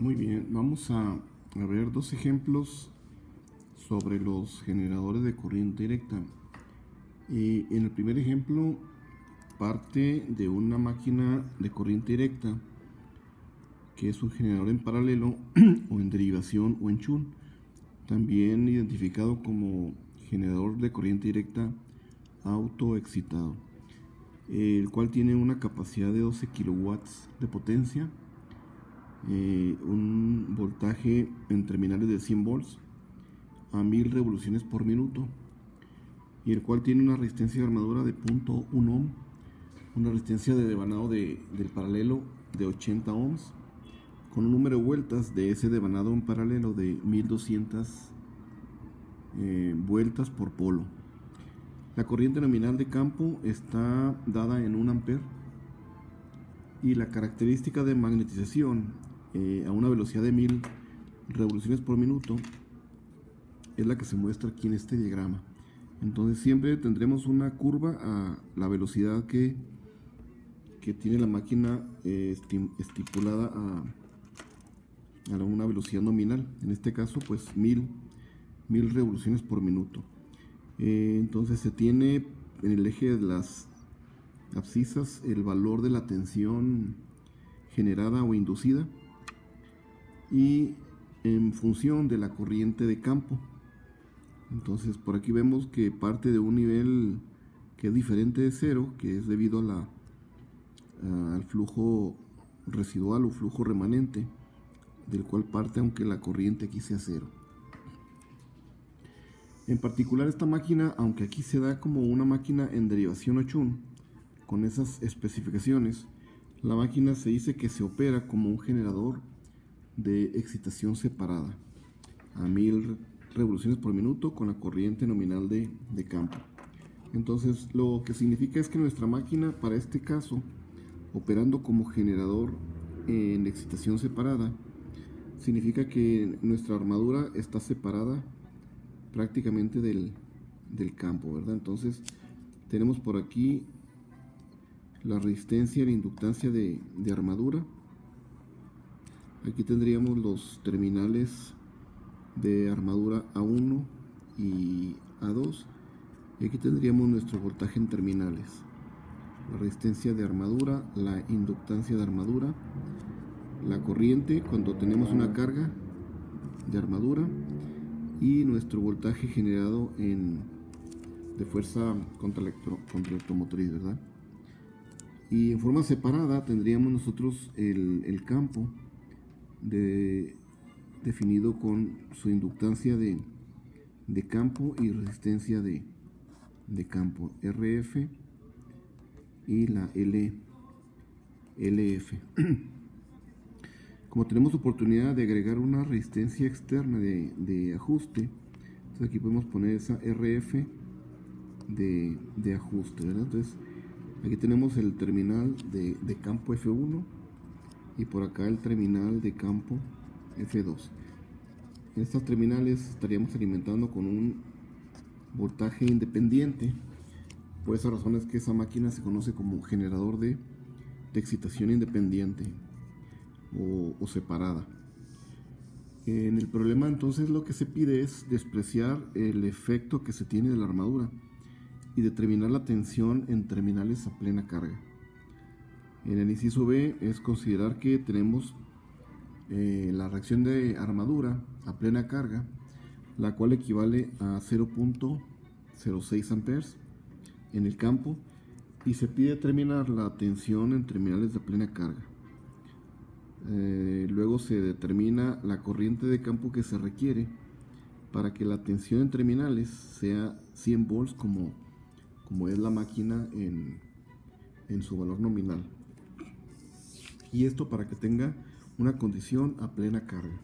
Muy bien, vamos a ver dos ejemplos sobre los generadores de corriente directa. Y en el primer ejemplo parte de una máquina de corriente directa que es un generador en paralelo o en derivación o en shunt, también identificado como generador de corriente directa autoexcitado, el cual tiene una capacidad de 12 kilowatts de potencia, un voltaje en terminales de 100 volts a 1000 revoluciones por minuto, y el cual tiene una resistencia de armadura de 0.1 ohm, una resistencia de devanado del paralelo de 80 ohms, con un número de vueltas de ese devanado en paralelo de 1200 vueltas por polo. La corriente nominal de campo está dada en 1 ampere y la característica de magnetización a una velocidad de 1000 revoluciones por minuto es la que se muestra aquí en este diagrama. Entonces siempre tendremos una curva a la velocidad que tiene la máquina estipulada a una velocidad nominal, en este caso pues 1000 revoluciones por minuto. Entonces se tiene en el eje de las abscisas el valor de la tensión generada o inducida y en función de la corriente de campo. Entonces por aquí vemos que parte de un nivel que es diferente de cero, que es debido al flujo residual o flujo remanente, del cual parte aunque la corriente aquí sea cero. En particular esta máquina, aunque aquí se da como una máquina en derivación o shunt, con esas especificaciones, la máquina se dice que se opera como un generador de excitación separada a 1000 revoluciones por minuto con la corriente nominal de campo. Entonces lo que significa es que nuestra máquina, para este caso, operando como generador en excitación separada, significa que nuestra armadura está separada prácticamente del campo, ¿verdad? Entonces tenemos por aquí la resistencia y la inductancia de armadura. Aquí tendríamos los terminales de armadura A1 y A2, y aquí tendríamos nuestro voltaje en terminales, la resistencia de armadura, la inductancia de armadura, la corriente cuando tenemos una carga de armadura y nuestro voltaje generado de fuerza contra electromotriz, ¿verdad? Y en forma separada tendríamos nosotros el campo definido con su inductancia de campo y resistencia de campo, RF, y la LF. Como tenemos oportunidad de agregar una resistencia externa de ajuste, entonces aquí podemos poner esa RF de ajuste, ¿verdad? Entonces aquí tenemos el terminal de campo F1 y por acá el terminal de campo F2. En estas terminales estaríamos alimentando con un voltaje independiente. Por esa razón es que esa máquina se conoce como generador de excitación independiente o separada. En el problema entonces lo que se pide es despreciar el efecto que se tiene de la armadura y determinar la tensión en terminales a plena carga. En el inciso B es considerar que tenemos la reacción de armadura a plena carga, la cual equivale a 0.06 amperes en el campo, y se pide determinar la tensión en terminales de plena carga. Luego se determina la corriente de campo que se requiere para que la tensión en terminales sea 100 volts como es la máquina en su valor nominal, y esto para que tenga una condición a plena carga.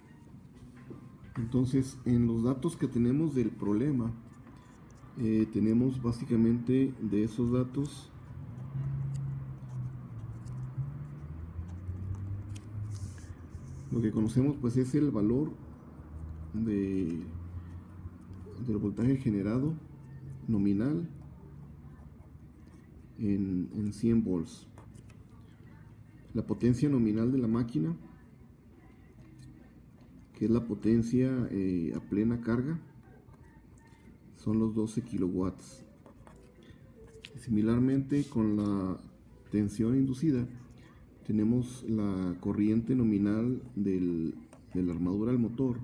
Entonces en los datos que tenemos del problema tenemos básicamente de esos datos lo que conocemos pues es el valor del voltaje generado nominal en 100 volts, la potencia nominal de la máquina que es la potencia a plena carga, son los 12 kilowatts. Similarmente, con la tensión inducida, tenemos la corriente nominal de la armadura del motor,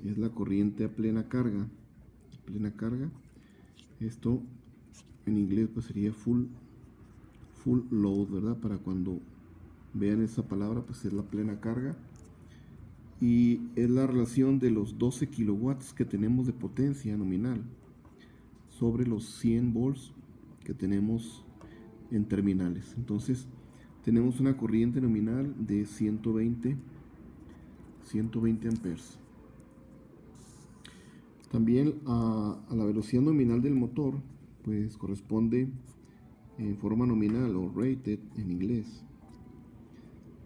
es la corriente a plena carga. Esto en inglés pues sería full load, ¿verdad? Para cuando vean esa palabra, pues es la plena carga. Y es la relación de los 12 kilowatts que tenemos de potencia nominal sobre los 100 volts que tenemos en terminales. Entonces tenemos una corriente nominal de 120 amperes. También a la velocidad nominal del motor pues corresponde en forma nominal o rated en inglés.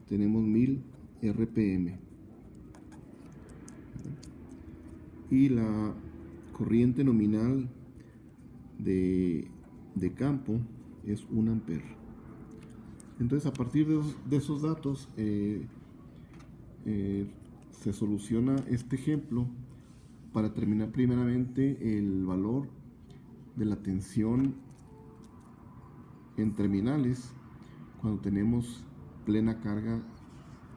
Tenemos 1000 RPM. Y la corriente nominal de campo es 1 ampere. Entonces, a partir de esos datos se soluciona este ejemplo para determinar primeramente el valor de la tensión en terminales cuando tenemos plena carga.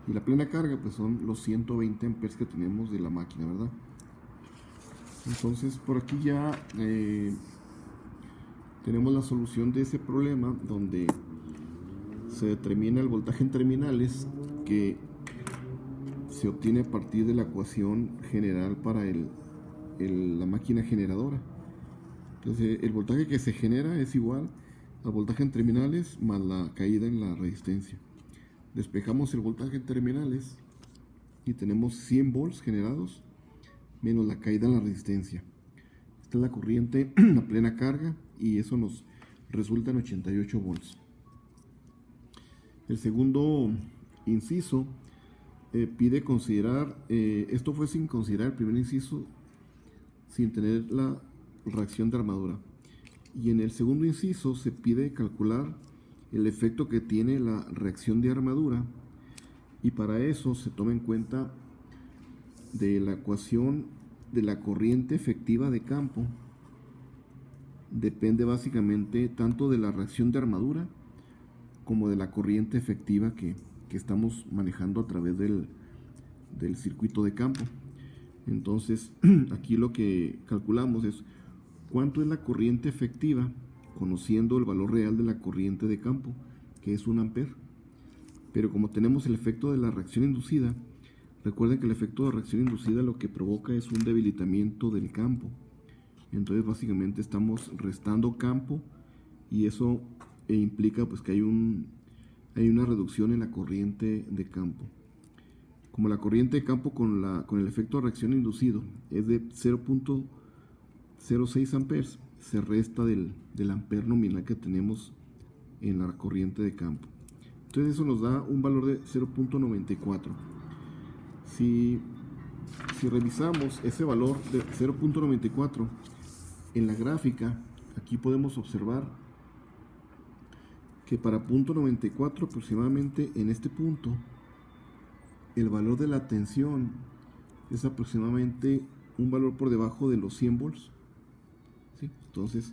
Y la plena carga pues son los 120 amperes que tenemos de la máquina, ¿verdad? Entonces por aquí ya tenemos la solución de ese problema, donde se determina el voltaje en terminales, que se obtiene a partir de la ecuación general para la máquina generadora. Entonces el voltaje que se genera es igual al voltaje en terminales más la caída en la resistencia. Despejamos el voltaje en terminales y tenemos 100 volts generados menos la caída en la resistencia. Esta es la corriente a plena carga y eso nos resulta en 88 volts. El segundo inciso pide considerar, esto fue sin considerar el primer inciso, sin tener la reacción de armadura. Y en el segundo inciso se pide calcular el efecto que tiene la reacción de armadura, y para eso se toma en cuenta de la ecuación de la corriente efectiva de campo. Depende básicamente tanto de la reacción de armadura como de la corriente efectiva que estamos manejando a través del circuito de campo. Entonces aquí lo que calculamos es cuánto es la corriente efectiva, conociendo el valor real de la corriente de campo, que es 1 ampere. Pero como tenemos el efecto de la reacción inducida, recuerden que el efecto de reacción inducida lo que provoca es un debilitamiento del campo. Entonces básicamente estamos restando campo, y eso implica pues que hay una reducción en la corriente de campo. Como la corriente de campo con el efecto de reacción inducido es de 0.06 amperes, se resta del ampere nominal que tenemos en la corriente de campo. Entonces eso nos da un valor de 0.94. Si revisamos ese valor de 0.94 en la gráfica, aquí podemos observar que para punto 94 aproximadamente en este punto el valor de la tensión es aproximadamente un valor por debajo de los 100 volts. ¿Sí? Entonces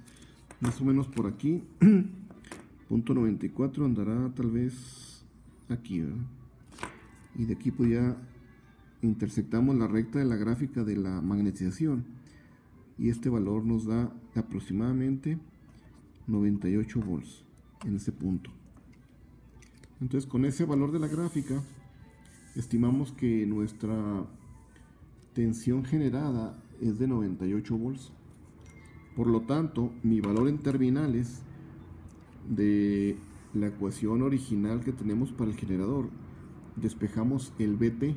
más o menos por aquí punto 94 andará tal vez aquí, ¿verdad? Y de aquí pues ya intersectamos la recta de la gráfica de la magnetización, y este valor nos da aproximadamente 98 volts en ese punto. Entonces con ese valor de la gráfica estimamos que nuestra tensión generada es de 98 volts. Por lo tanto, mi valor en terminales de la ecuación original que tenemos para el generador, despejamos el VT,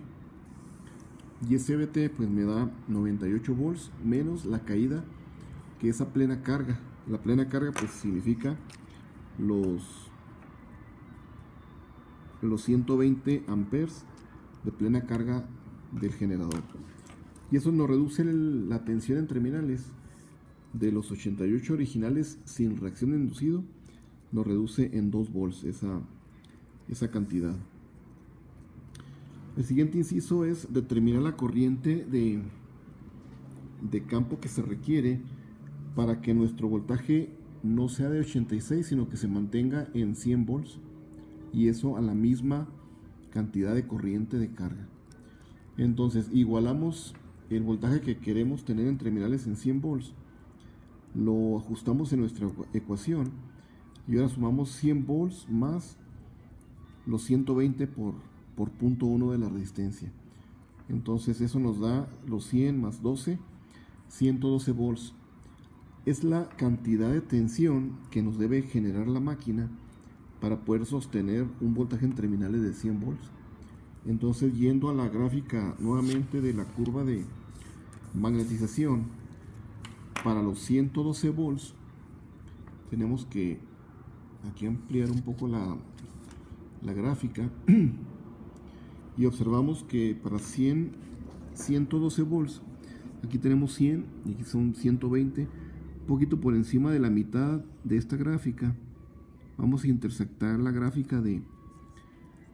y ese VT pues me da 98 volts menos la caída, que es a plena carga. La plena carga pues significa los 120 amperes de plena carga del generador, y eso nos reduce la tensión en terminales de los 88 originales sin reacción de inducido, nos reduce en 2 volts esa cantidad. El siguiente inciso es determinar la corriente de campo que se requiere para que nuestro voltaje no sea de 86, sino que se mantenga en 100 volts, y eso a la misma cantidad de corriente de carga. Entonces igualamos el voltaje que queremos tener en terminales en 100 volts, lo ajustamos en nuestra ecuación y ahora sumamos 100 volts más los 120 por punto 1 de la resistencia. Entonces eso nos da los 100 más 12, 112 volts. Es la cantidad de tensión que nos debe generar la máquina para poder sostener un voltaje en terminales de 100 volts. Entonces, yendo a la gráfica nuevamente de la curva de magnetización, para los 112 volts tenemos que aquí ampliar un poco la gráfica y observamos que para 112 volts, aquí tenemos 100 y aquí son 120, un poquito por encima de la mitad de esta gráfica. Vamos a intersectar la gráfica de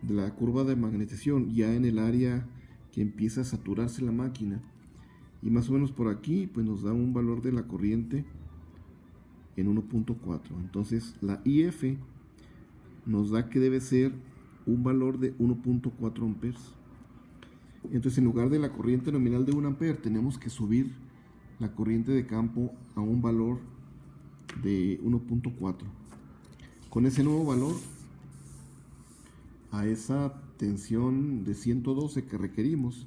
la curva de magnetización ya en el área que empieza a saturarse la máquina, y más o menos por aquí pues nos da un valor de la corriente en 1.4. entonces la IF nos da que debe ser un valor de 1.4 amperes. Entonces, en lugar de la corriente nominal de 1 ampere, tenemos que subir la corriente de campo a un valor de 1.4. Con ese nuevo valor, a esa tensión de 112 que requerimos,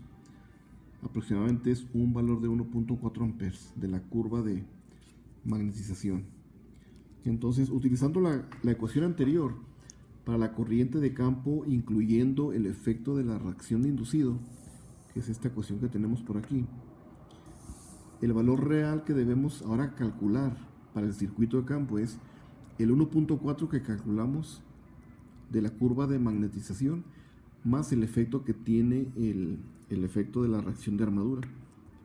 aproximadamente es un valor de 1.4 amperes de la curva de magnetización. Entonces, utilizando la ecuación anterior para la corriente de campo, incluyendo el efecto de la reacción de inducido, que es esta ecuación que tenemos por aquí, el valor real que debemos ahora calcular para el circuito de campo es el 1.4 que calculamos de la curva de magnetización, más el efecto que tiene el efecto de la reacción de armadura.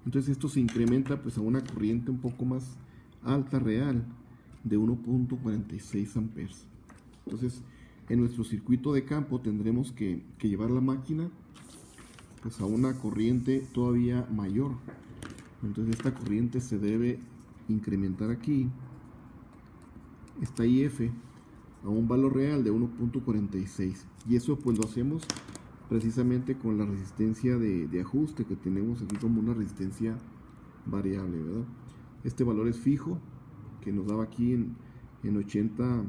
Entonces esto se incrementa pues a una corriente un poco más alta real de 1.46 amperes. Entonces, en nuestro circuito de campo tendremos que llevar la máquina pues a una corriente todavía mayor. Entonces esta corriente se debe incrementar aquí, esta IF, a un valor real de 1.46, y eso pues lo hacemos precisamente con la resistencia de ajuste que tenemos aquí como una resistencia variable, ¿verdad? Este valor es fijo, que nos daba aquí en 80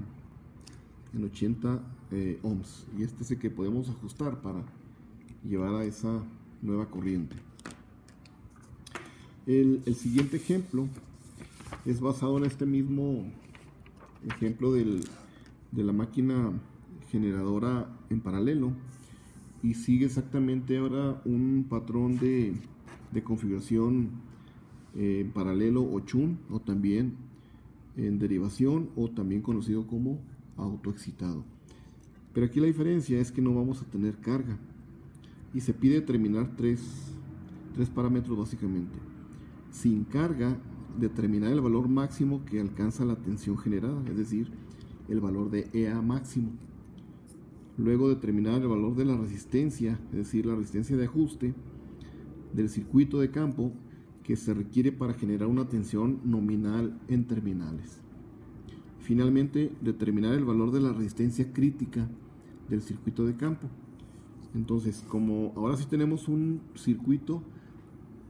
ohms, y este es el que podemos ajustar para llevar a esa nueva corriente. El siguiente ejemplo es basado en este mismo ejemplo de la máquina generadora en paralelo, y sigue exactamente ahora un patrón de configuración en paralelo o chun, o también en derivación, o también conocido como autoexcitado. Pero aquí la diferencia es que no vamos a tener carga, y se pide determinar tres parámetros básicamente. Sin carga, determinar el valor máximo que alcanza la tensión generada, es decir, el valor de EA máximo. Luego determinar el valor de la resistencia, es decir, la resistencia de ajuste del circuito de campo que se requiere para generar una tensión nominal en terminales. Finalmente, determinar el valor de la resistencia crítica del circuito de campo. Entonces, como ahora sí tenemos un circuito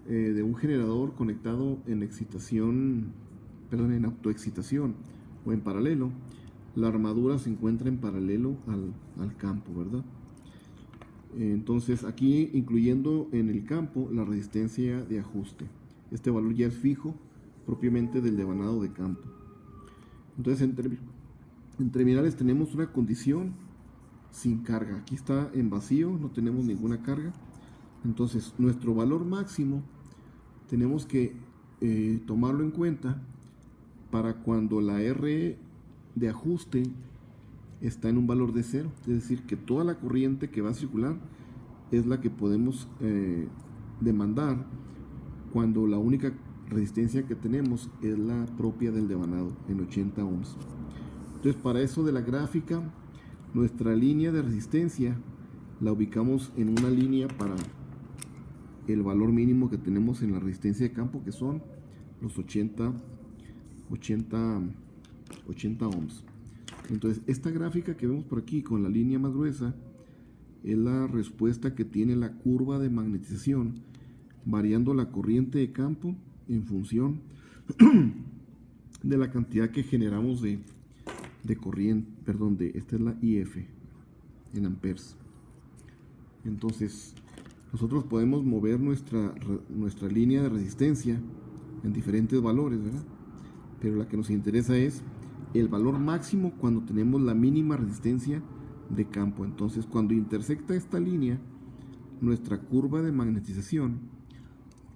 de un generador conectado en autoexcitación o en paralelo, la armadura se encuentra en paralelo al campo, ¿verdad? Entonces aquí incluyendo en el campo la resistencia de ajuste. Este valor ya es fijo propiamente del devanado de campo. Entonces en terminales tenemos una condición sin carga. Aquí está en vacío, no tenemos ninguna carga. Entonces nuestro valor máximo tenemos que tomarlo en cuenta para cuando la R de ajuste está en un valor de 0, es decir, que toda la corriente que va a circular es la que podemos demandar cuando la única resistencia que tenemos es la propia del devanado en 80 ohms. Entonces, para eso de la gráfica, nuestra línea de resistencia la ubicamos en una línea para el valor mínimo que tenemos en la resistencia de campo, que son los 80 ohms. Entonces, esta gráfica que vemos por aquí con la línea más gruesa es la respuesta que tiene la curva de magnetización, variando la corriente de campo en función de la cantidad que generamos de corriente, esta es la IF en amperes. Entonces, nosotros podemos mover nuestra línea de resistencia en diferentes valores, ¿verdad? Pero la que nos interesa es el valor máximo cuando tenemos la mínima resistencia de campo. Entonces, cuando intersecta esta línea, nuestra curva de magnetización,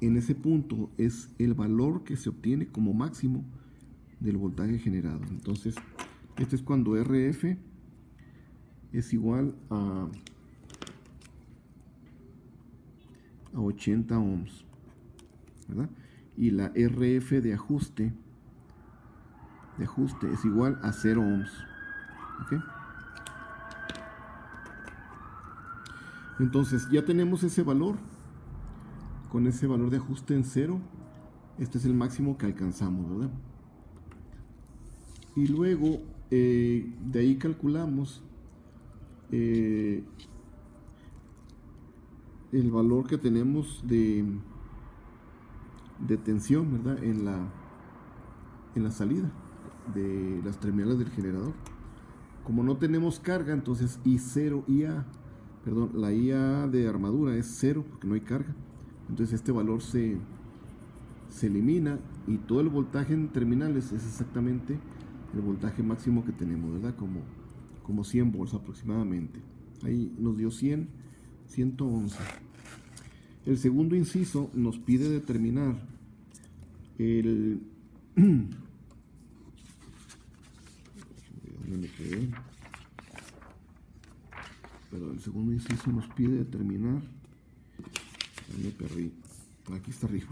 en ese punto es el valor que se obtiene como máximo del voltaje generado. Entonces, este es cuando RF es igual a 80 ohms, ¿verdad? Y la RF de ajuste es igual a 0 ohms. ¿Ok? Entonces ya tenemos ese valor. Con ese valor de ajuste en 0, este es el máximo que alcanzamos, ¿verdad? Y luego de ahí calculamos el valor que tenemos de tensión, ¿verdad? En la salida de las terminales del generador. Como no tenemos carga, entonces la IA de armadura es 0 porque no hay carga. Entonces este valor se elimina y todo el voltaje en terminales es exactamente el voltaje máximo que tenemos, ¿verdad? Como 100 volts aproximadamente. Ahí nos dio 111. El segundo inciso nos pide determinar el el segundo inciso nos pide determinar, me perdí, aquí está arriba,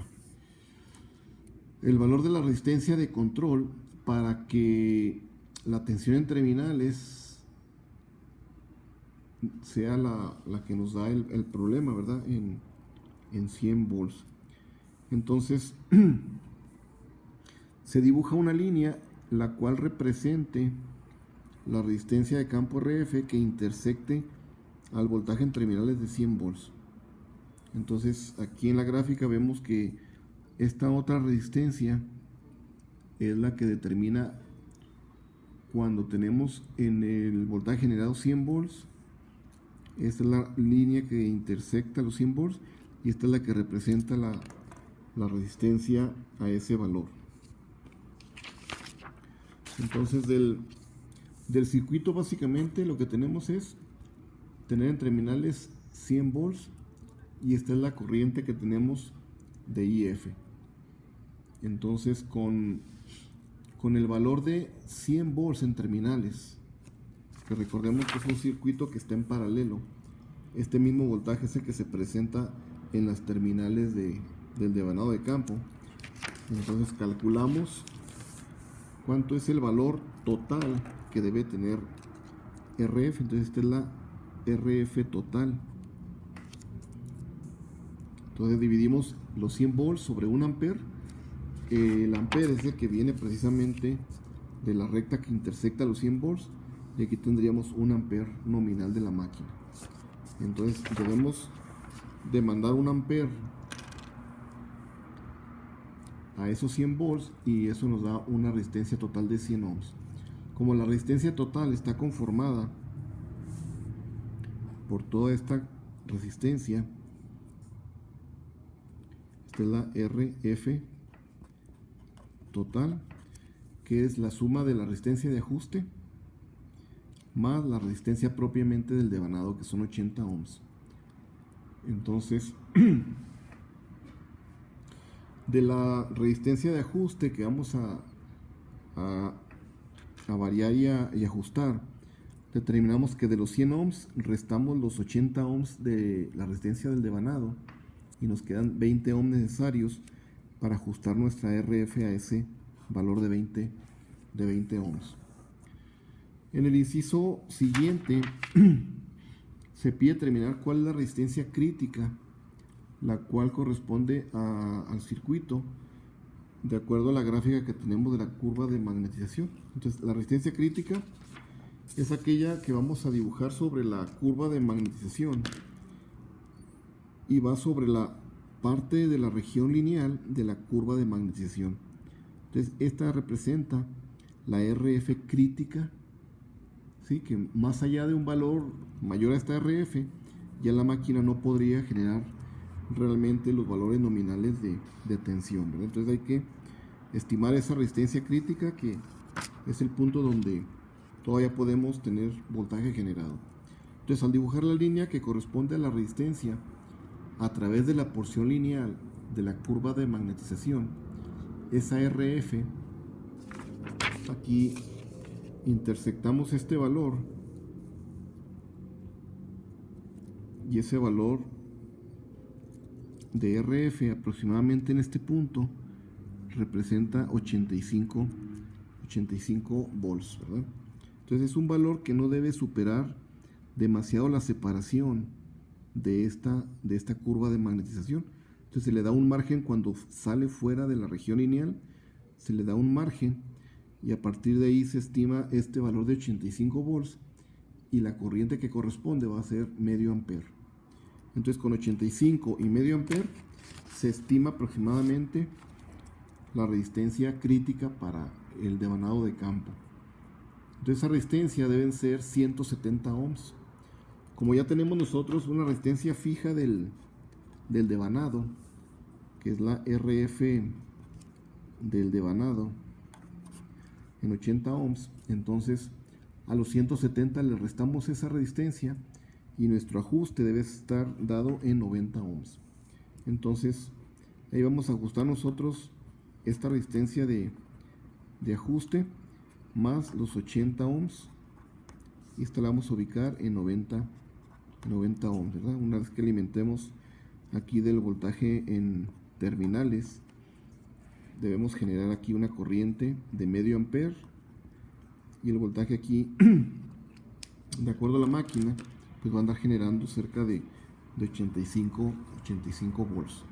el valor de la resistencia de control para que la tensión en terminales sea la que nos da el problema, ¿verdad? En 100 volts. Entonces se dibuja una línea la cual represente la resistencia de campo RF que intersecte al voltaje en terminales de 100 volts. Entonces aquí en la gráfica vemos que esta otra resistencia es la que determina cuando tenemos en el voltaje generado 100 volts. Esta es la línea que intersecta los 100 volts y esta es la que representa la resistencia a ese valor. Entonces del circuito básicamente lo que tenemos es tener en terminales 100 volts y esta es la corriente que tenemos de IF. Entonces con el valor de 100 volts en terminales, que recordemos que es un circuito que está en paralelo, este mismo voltaje es el que se presenta en las terminales del devanado de campo. Entonces calculamos cuánto es el valor total que debe tener RF. Entonces esta es la RF total. Entonces dividimos los 100 volts sobre 1 ampere. El ampere es el que viene precisamente de la recta que intersecta los 100 volts y aquí tendríamos 1 ampere nominal de la máquina. Entonces debemos de mandar 1 ampere a esos 100 volts y eso nos da una resistencia total de 100 ohms. Como la resistencia total está conformada por toda esta resistencia, esta es la RF total, que es la suma de la resistencia de ajuste más la resistencia propiamente del devanado, que son 80 ohms. Entonces de la resistencia de ajuste que vamos a variar y ajustar, determinamos que de los 100 ohms restamos los 80 ohms de la resistencia del devanado y nos quedan 20 ohms necesarios para ajustar nuestra RF a ese valor de 20 ohms. En el inciso siguiente se pide determinar cuál es la resistencia crítica, la cual corresponde al circuito de acuerdo a la gráfica que tenemos de la curva de magnetización. Entonces, la resistencia crítica es aquella que vamos a dibujar sobre la curva de magnetización y va sobre la parte de la región lineal de la curva de magnetización. Entonces, esta representa la RF crítica, ¿sí? Que más allá de un valor mayor a esta RF, ya la máquina no podría generar realmente los valores nominales de tensión, ¿verdad? Entonces hay que estimar esa resistencia crítica, que es el punto donde todavía podemos tener voltaje generado. Entonces, al dibujar la línea que corresponde a la resistencia a través de la porción lineal de la curva de magnetización, esa RF, aquí intersectamos este valor, y ese valor de RF aproximadamente en este punto representa 85 volts, ¿verdad? Entonces es un valor que no debe superar demasiado la separación de esta curva de magnetización. Entonces se le da un margen cuando sale fuera de la región lineal, se le da un margen, y a partir de ahí se estima este valor de 85 volts, y la corriente que corresponde va a ser medio ampere. Entonces, con 85 y medio ampere se estima aproximadamente la resistencia crítica para el devanado de campo. Entonces, esa resistencia deben ser 170 ohms. Como ya tenemos nosotros una resistencia fija del devanado, que es la RF del devanado en 80 ohms, entonces a los 170 le restamos esa resistencia, y nuestro ajuste debe estar dado en 90 ohms. Entonces ahí vamos a ajustar nosotros esta resistencia de ajuste más los 80 ohms, y esta la vamos a ubicar en 90 ohms, ¿verdad? Una vez que alimentemos aquí del voltaje en terminales, debemos generar aquí una corriente de medio ampere, y el voltaje aquí de acuerdo a la máquina pues va a andar generando cerca de 85 volts.